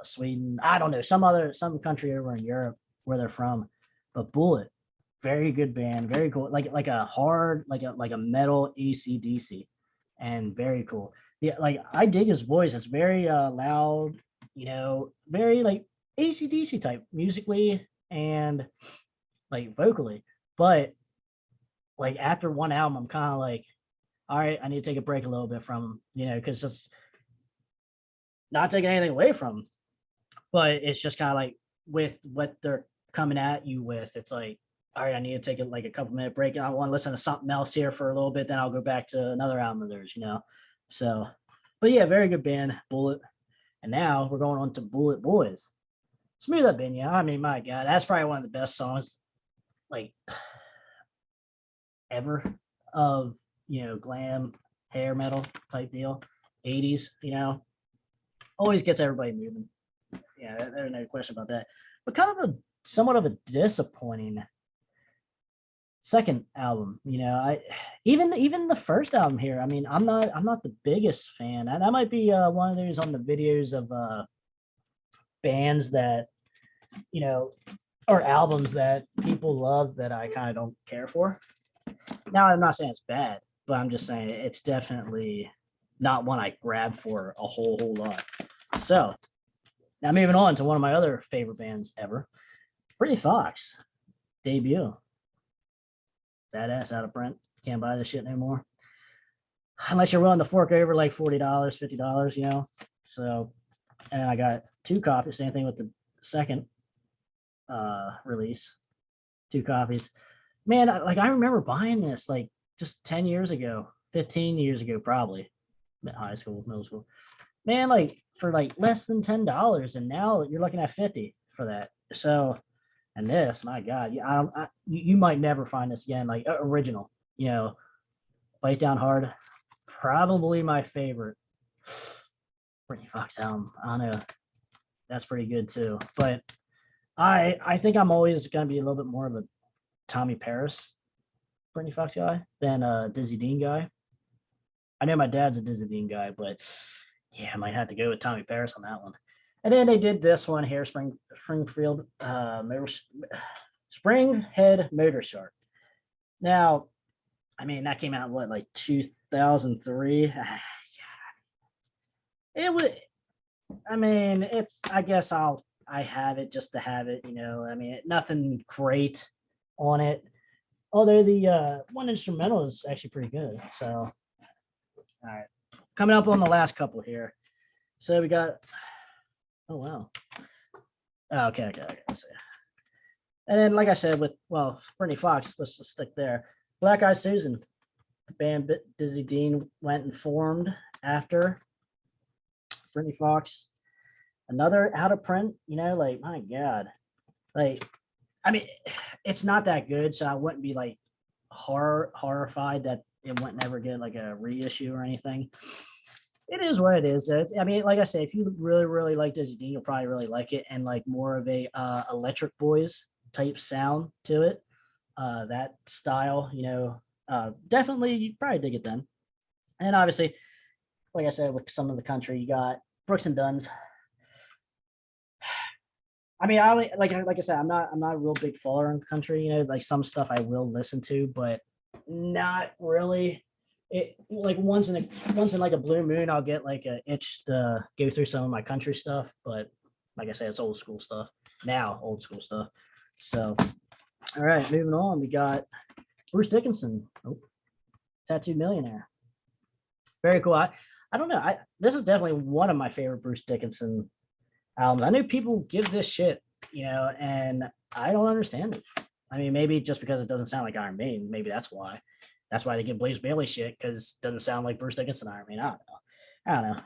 Sweden. I don't know, some country over in Europe where they're from. But Bullet, very good band, very cool. Like a hard, like a metal AC/DC, and very cool. Yeah, like I dig his voice. It's very loud, you know, very like AC/DC type musically and like vocally. But like after one album, I'm kind of like, all right, I need to take a break a little bit from him, you know, because it's not taking anything away from him, but it's just kind of like with what they're coming at you with, it's like, all right, I need to take it like a couple minute break. I want to listen to something else here for a little bit, then I'll go back to another album of theirs, you know. So, but yeah, very good band, Bullet. And now we're going on to Bullet Boys. Smooth Up In Ya. I mean, my God, that's probably one of the best songs like ever of you know glam hair metal type deal, 80s. You know, always gets everybody moving. Yeah, there's no question about that. But kind of a somewhat of a disappointing second album. You know, I even the first album here. I mean, I'm not the biggest fan. That might be one of those on the videos of bands that you know or albums that people love that I kind of don't care for. Now, I'm not saying it's bad, but I'm just saying it's definitely not one I grab for a whole lot. So now moving on to one of my other favorite bands ever, Britney Fox debut. That ass out of print. Can't buy this shit no more. Unless you're willing to fork over like $40, $50, you know. So, and I got two copies. Same thing with the second release. Two copies. Man, I remember buying this like just 10 years ago, 15 years ago, probably. High school, middle school. Man, like for like less than $10, and now you're looking at 50 for that. So, and this, my God, you might never find this again. Like original, you know, Bite Down Hard, probably my favorite Britney Fox album. I don't know, that's pretty good too. But I think I'm always gonna be a little bit more of a Tommy Paris Britney Fox guy than a Dizzy Dean guy. I know my dad's a Dizzy Dean guy, but yeah, I might have to go with Tommy Paris on that one. And then they did this one here, Springhead Motor Shark. Now, I mean, that came out in what, like 2003? It would, I mean, it's, I guess I have it just to have it, you know. I mean, nothing great on it. Although the one instrumental is actually pretty good. So, all right. Coming up on the last couple here. So we got, oh wow. Oh, okay. Let's see. And then, like I said, with, well, Brittany Fox, let's just stick there. Black Eyed Susan, the band Dizzy Dean went and formed after Brittany Fox. Another out of print, you know, like, my God. Like, I mean, it's not that good, so I wouldn't be like horrified that it wouldn't ever get like a reissue or anything. It is what it is. I mean, like I say, if you really like Dizzy Dean, you'll probably really like it, and like more of a Electric Boys type sound to it. That style, you know, definitely you probably dig it then. And obviously, like I said, with some of the country, you got Brooks and Dunn's. I mean, like I said, I'm not a real big follower in country. You know, like some stuff I will listen to, but not really. It like once in like a blue moon, I'll get like an itch to go through some of my country stuff. But like I said, it's old school stuff now, old school stuff. So, all right, moving on. We got Bruce Dickinson, Tattoo Millionaire. Very cool. I don't know. This is definitely one of my favorite Bruce Dickinson albums. I know people give this shit, you know, and I don't understand it. I mean, maybe just because it doesn't sound like Iron Maiden, maybe that's why. That's why they give Blaze Bailey shit, because it doesn't sound like Bruce Dickinson Iron Maiden. I don't know.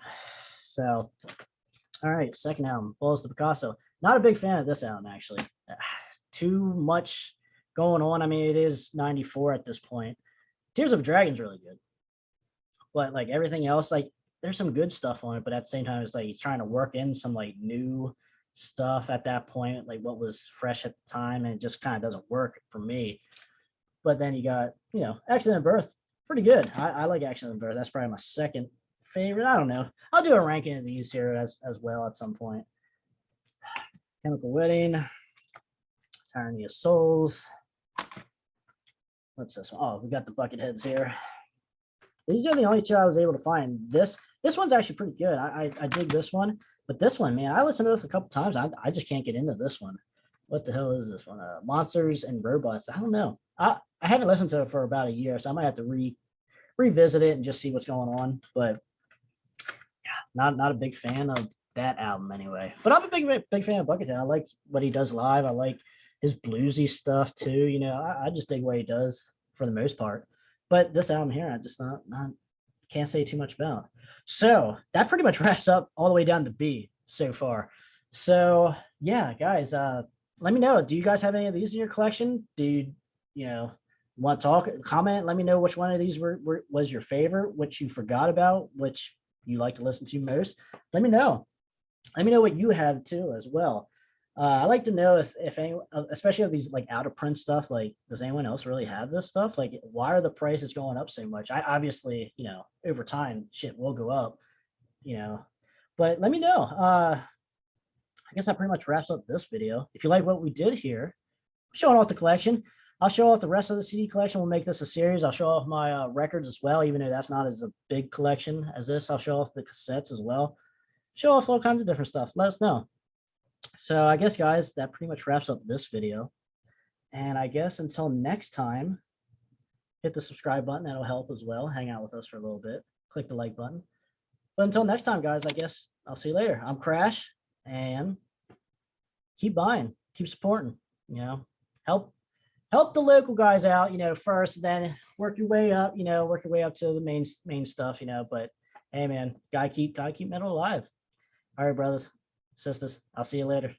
So, all right, second album, Balls to Picasso. Not a big fan of this album, actually. Too much going on. I mean, it is 94 at this point. Tears of a Dragon's really good. But like everything else, like there's some good stuff on it, but at the same time, it's like he's trying to work in some like new stuff at that point, like what was fresh at the time, and it just kind of doesn't work for me. But then you got, you know, Accident at Birth, pretty good. I like Accident at Birth. That's probably my second favorite. I don't know. I'll do a ranking of these here as well at some point. Chemical Wedding, Tyranny of Souls. What's this one? Oh, we got the Bucketheads here. These are the only two I was able to find. This one's actually pretty good. I dig this one, but this one, man, I listened to this a couple times. I just can't get into this one. What the hell is this one? Monsters and Robots. I don't know. I haven't listened to it for about a year, so I might have to revisit it and just see what's going on. But yeah, not a big fan of that album anyway. But I'm a big fan of Buckethead. I like what he does live. I like his bluesy stuff too. You know, I just dig what he does for the most part. But this album here, I just not can't say too much about. So that pretty much wraps up all the way down to B so far. So yeah, guys, let me know. Do you guys have any of these in your collection? Do you know, want to talk? Comment. Let me know which one of these was your favorite, which you forgot about, which you like to listen to most. Let me know. Let me know what you have too as well. I like to know if anyone, especially of these like out of print stuff, like does anyone else really have this stuff? Like, why are the prices going up so much? I obviously, you know, over time shit will go up, you know, but let me know. I guess that pretty much wraps up this video. If you like what we did here, showing off the collection, I'll show off the rest of the CD collection. We'll make this a series. I'll show off my records as well, even though that's not as a big collection as this. I'll show off the cassettes as well. Show off all kinds of different stuff. Let us know. So I guess, guys, that pretty much wraps up this video. And I guess until next time, hit the subscribe button. That'll help as well. Hang out with us for a little bit. Click the like button. But until next time, guys, I guess I'll see you later. I'm Krash, and keep buying, keep supporting, you know, help the local guys out, you know, first, then work your way up, you know, work your way up to the main stuff, you know. But hey, man, gotta keep metal alive. All right, brothers, sisters, I'll see you later.